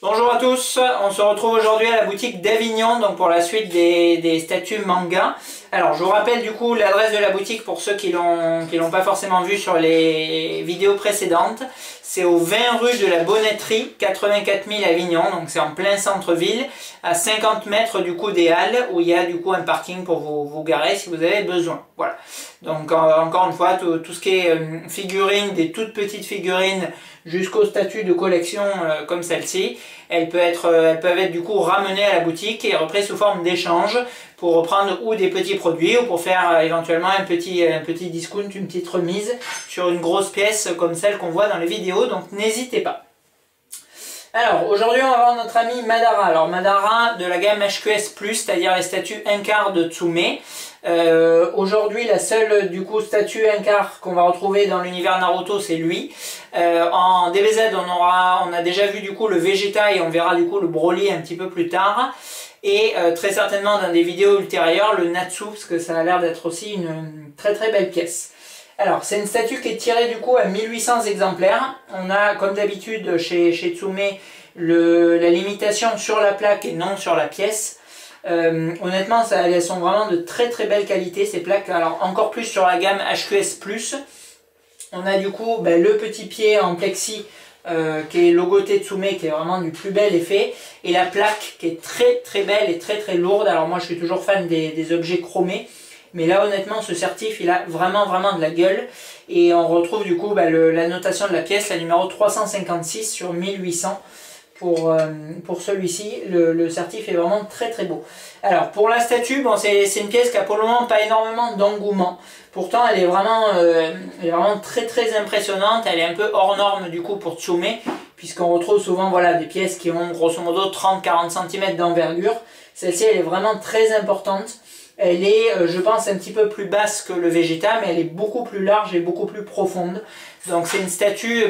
Bonjour à tous, on se retrouve aujourd'hui à la boutique d'Avignon donc pour la suite des statues manga. Alors je vous rappelle du coup l'adresse de la boutique pour ceux qui l'ont pas forcément vu sur les vidéos précédentes. C'est au 20 rue de la Bonnetterie, 84 000 Avignon, donc c'est en plein centre-ville, à 50 mètres du coup des Halles où il y a du coup un parking pour vous garer si vous avez besoin. Voilà. Donc encore une fois, tout ce qui est figurines, des toutes petites figurines jusqu'aux statues de collection comme celle-ci, elles peuvent être du coup ramenées à la boutique et reprises sous forme d'échange pour reprendre ou des petits produits ou pour faire éventuellement un petit discount, une petite remise sur une grosse pièce comme celle qu'on voit dans les vidéos, donc n'hésitez pas. Alors aujourd'hui on va voir notre ami Madara. Alors Madara de la gamme HQS+, c'est-à-dire les statues 1/4 de Tsume. Aujourd'hui la seule du coup statue 1/4 qu'on va retrouver dans l'univers Naruto c'est lui. En DBZ on a déjà vu du coup le Vegeta et on verra du coup le Broly un petit peu plus tard. Et très certainement dans des vidéos ultérieures le Natsu, parce que ça a l'air d'être aussi une très très belle pièce. Alors c'est une statue qui est tirée du coup à 1800 exemplaires. On a comme d'habitude chez Tsume la limitation sur la plaque et non sur la pièce. Honnêtement elles sont vraiment de très très belle qualité ces plaques. Alors encore plus sur la gamme HQS+. On a du coup le petit pied en plexi qui est logoté Tsume, qui est vraiment du plus bel effet, et la plaque qui est très très belle et très très lourde. Alors moi je suis toujours fan des objets chromés, mais là honnêtement ce certif il a vraiment de la gueule, et on retrouve du coup la notation de la pièce, la numéro 356 sur 1800 pour celui-ci. Le certif est vraiment très très beau. Alors pour la statue, bon, c'est une pièce qui a pour le moment pas énormément d'engouement. Pourtant elle est vraiment très très impressionnante. Elle est un peu hors norme du coup pour Tsume, puisqu'on retrouve souvent voilà, des pièces qui ont grosso modo 30-40 cm d'envergure. Celle-ci elle est vraiment très importante. Elle est, je pense, un petit peu plus basse que le Vegeta, mais elle est beaucoup plus large et beaucoup plus profonde. Donc c'est une statue,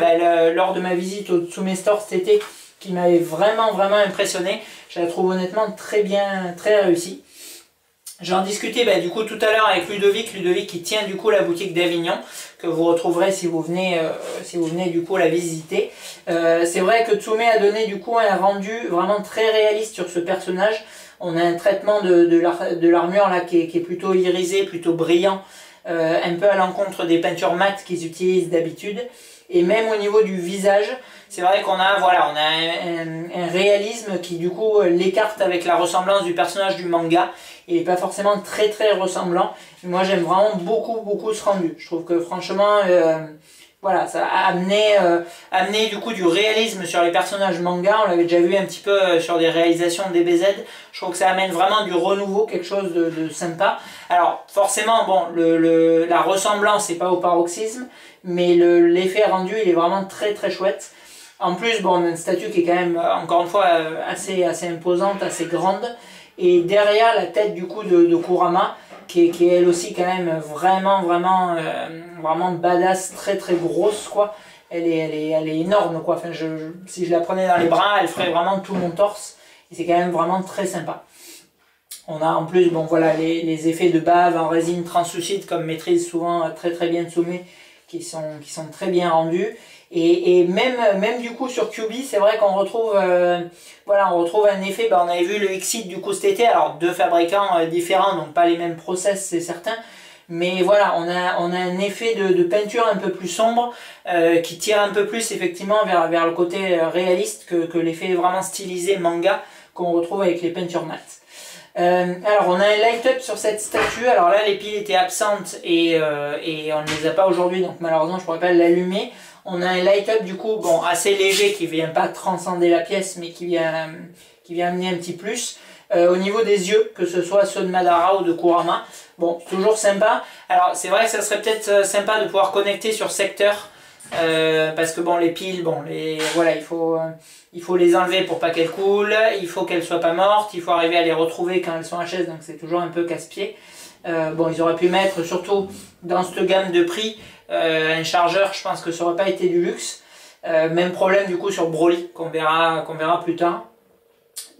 lors de ma visite au Tsume Store cet été, qui m'avait vraiment impressionné. Je la trouve honnêtement très bien, très réussie. J'en discutais du coup tout à l'heure avec Ludovic qui tient du coup la boutique d'Avignon, que vous retrouverez si vous venez du coup la visiter. C'est vrai que Tsume a donné du coup un rendu vraiment très réaliste sur ce personnage. On a un traitement de l'armure là qui est plutôt irisé, plutôt brillant, un peu à l'encontre des peintures mates qu'ils utilisent d'habitude. Et même au niveau du visage, c'est vrai qu'on a un réalisme qui du coup l'écarte avec la ressemblance du personnage du manga. Il n'est pas forcément très ressemblant. Moi j'aime vraiment beaucoup ce rendu. Je trouve que franchement, voilà, ça a amené du coup du réalisme sur les personnages manga. On l'avait déjà vu un petit peu sur des réalisations de DBZ. Je trouve que ça amène vraiment du renouveau, quelque chose de sympa. Alors forcément, bon, la ressemblance n'est pas au paroxysme, mais l'effet rendu il est vraiment très chouette. En plus, bon, on a une statue qui est quand même, encore une fois, assez imposante, assez grande. Et derrière la tête du coup de Kurama, qui est elle aussi quand même vraiment badass, très grosse quoi. Elle est énorme quoi. Enfin, si je la prenais dans les bras, elle ferait vraiment tout mon torse. Et c'est quand même vraiment très sympa. On a en plus, bon voilà, les effets de bave en résine translucide comme maîtrise souvent très bien Tsume, qui sont très bien rendus. Et même du coup sur Kyuubi, c'est vrai qu'on retrouve on retrouve un effet, on avait vu le Exit du coup cet été, alors deux fabricants différents, donc pas les mêmes process c'est certain, mais voilà, on a un effet de peinture un peu plus sombre qui tire un peu plus effectivement vers le côté réaliste que l'effet vraiment stylisé manga qu'on retrouve avec les peintures mates. Alors on a un light up sur cette statue. Alors là les piles étaient absentes et on ne les a pas aujourd'hui, donc malheureusement je ne pourrais pas l'allumer. On a un light up du coup bon, assez léger qui vient pas transcender la pièce mais qui vient amener un petit plus. Au niveau des yeux, que ce soit ceux de Madara ou de Kurama, bon toujours sympa. Alors c'est vrai que ça serait peut-être sympa de pouvoir connecter sur secteur, parce que bon les piles, voilà, il faut les enlever pour pas qu'elles coulent, il faut qu'elles soient pas mortes, il faut arriver à les retrouver quand elles sont HS, donc c'est toujours un peu casse-pied. Bon, ils auraient pu mettre surtout dans cette gamme de prix un chargeur, je pense que ça aurait pas été du luxe. Même problème du coup sur Broly qu'on verra plus tard.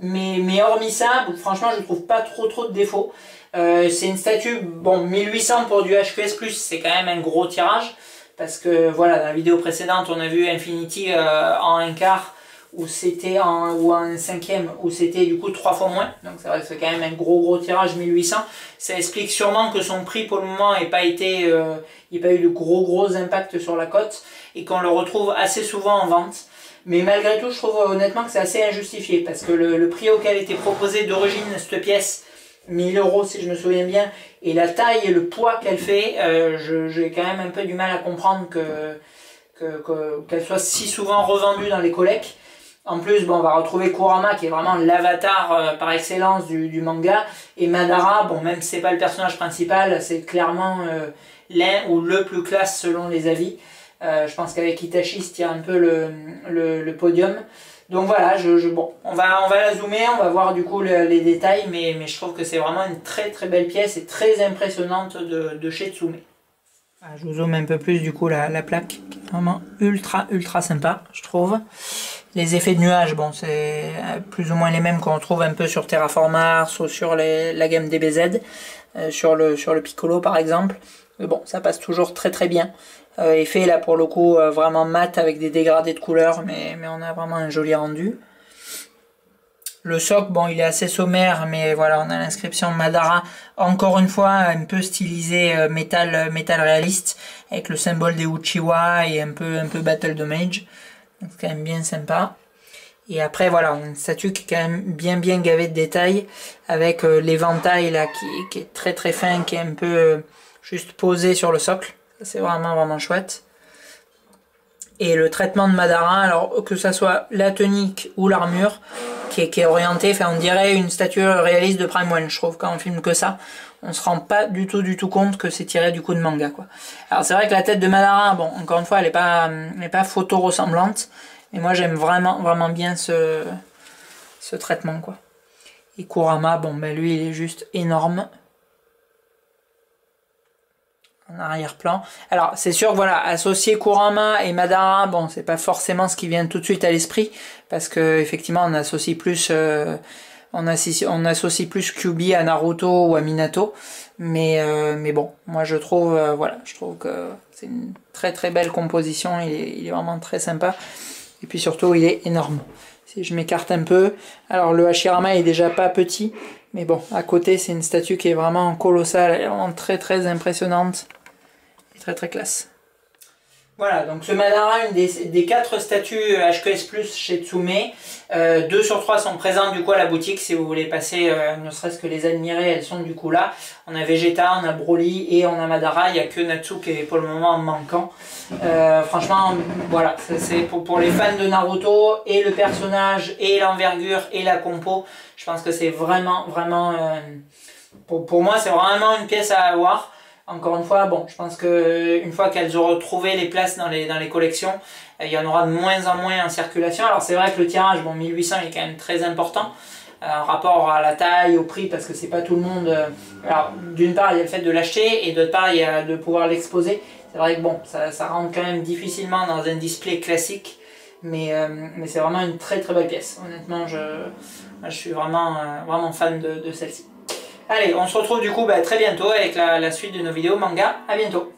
Mais hormis ça, franchement je trouve pas trop de défauts. C'est une statue, bon 1800 pour du HQS+, c'est quand même un gros tirage. Parce que voilà, dans la vidéo précédente on a vu Infinity en 1/4 où c'était ou un 5e où c'était du coup 3 fois moins. Donc c'est vrai que c'est quand même un gros tirage 1800. Ça explique sûrement que son prix pour le moment n'ait pas été, il n'y a pas eu de gros impact sur la cote et qu'on le retrouve assez souvent en vente. Mais malgré tout, je trouve honnêtement que c'est assez injustifié parce que le prix auquel était proposé d'origine cette pièce, 1000 € si je me souviens bien, et la taille et le poids qu'elle fait, j'ai quand même un peu du mal à comprendre qu'elle soit si souvent revendue dans les collects. En plus, bon, on va retrouver Kurama qui est vraiment l'avatar par excellence du manga, et Madara, bon, même si c'est pas le personnage principal, c'est clairement l'un ou le plus classe selon les avis. Je pense qu'avec Itachi se tient un peu le podium. Donc voilà, bon, on va la zoomer, on va voir du coup les détails, mais je trouve que c'est vraiment une très belle pièce et très impressionnante de chez Tsume. Je vous zoome un peu plus du coup la plaque, qui est vraiment ultra sympa, je trouve. Les effets de nuages, bon, c'est plus ou moins les mêmes qu'on retrouve un peu sur Terraform Mars ou sur la gamme DBZ, sur le Piccolo par exemple. Mais bon, ça passe toujours très bien. Effet là pour le coup vraiment mat avec des dégradés de couleurs, mais on a vraiment un joli rendu. Le socle, bon, il est assez sommaire, mais voilà, on a l'inscription Madara, encore une fois un peu stylisé métal réaliste, avec le symbole des Uchiwa et un peu Battle Damage. Donc c'est quand même bien sympa. Et après voilà, une statue qui est quand même bien gavée de détails, avec l'éventail là qui est très fin, qui est un peu juste posé sur le socle. C'est vraiment chouette. Et le traitement de Madara, alors que ça soit la tunique ou l'armure, qui est orientée, enfin on dirait une statue réaliste de Prime One, je trouve, quand on filme que ça. On se rend pas du tout compte que c'est tiré du coup de manga, quoi. Alors c'est vrai que la tête de Madara, bon, encore une fois, elle est pas photo ressemblante, mais moi j'aime vraiment bien ce traitement, quoi. Et Kurama, bon, ben lui il est juste énorme. En arrière-plan. Alors c'est sûr que voilà, associer Kurama et Madara, bon, c'est pas forcément ce qui vient tout de suite à l'esprit, parce que effectivement on associe plus Kyuubi à Naruto ou à Minato, mais bon, moi je trouve voilà, je trouve que c'est une très belle composition, il est vraiment très sympa, et puis surtout il est énorme. Si je m'écarte un peu, alors le Hashirama est déjà pas petit, mais bon, à côté c'est une statue qui est vraiment colossale, elle est vraiment très impressionnante. Très classe. Voilà, donc ce Madara, une des 4 statues HQS Plus chez Tsume. 2 sur 3 sont présentes du coup à la boutique si vous voulez passer, ne serait-ce que les admirer, elles sont du coup là. On a Vegeta, on a Broly et on a Madara, il n'y a que Natsu qui est pour le moment manquant. Franchement, voilà, c'est pour les fans de Naruto, et le personnage, et l'envergure, et la compo. Je pense que c'est vraiment, pour moi c'est vraiment une pièce à avoir. Encore une fois, bon, je pense qu'une fois qu'elles auront trouvé les places dans les collections, il y en aura de moins en moins en circulation. Alors c'est vrai que le tirage, bon, 1800 est quand même très important en rapport à la taille, au prix, parce que c'est pas tout le monde. Alors d'une part, il y a le fait de l'acheter, et d'autre part, il y a de pouvoir l'exposer. C'est vrai que bon, ça rentre quand même difficilement dans un display classique, mais c'est vraiment une très belle pièce. Honnêtement, je suis vraiment fan de celle-ci. Allez, on se retrouve du coup très bientôt avec la suite de nos vidéos manga. À bientôt.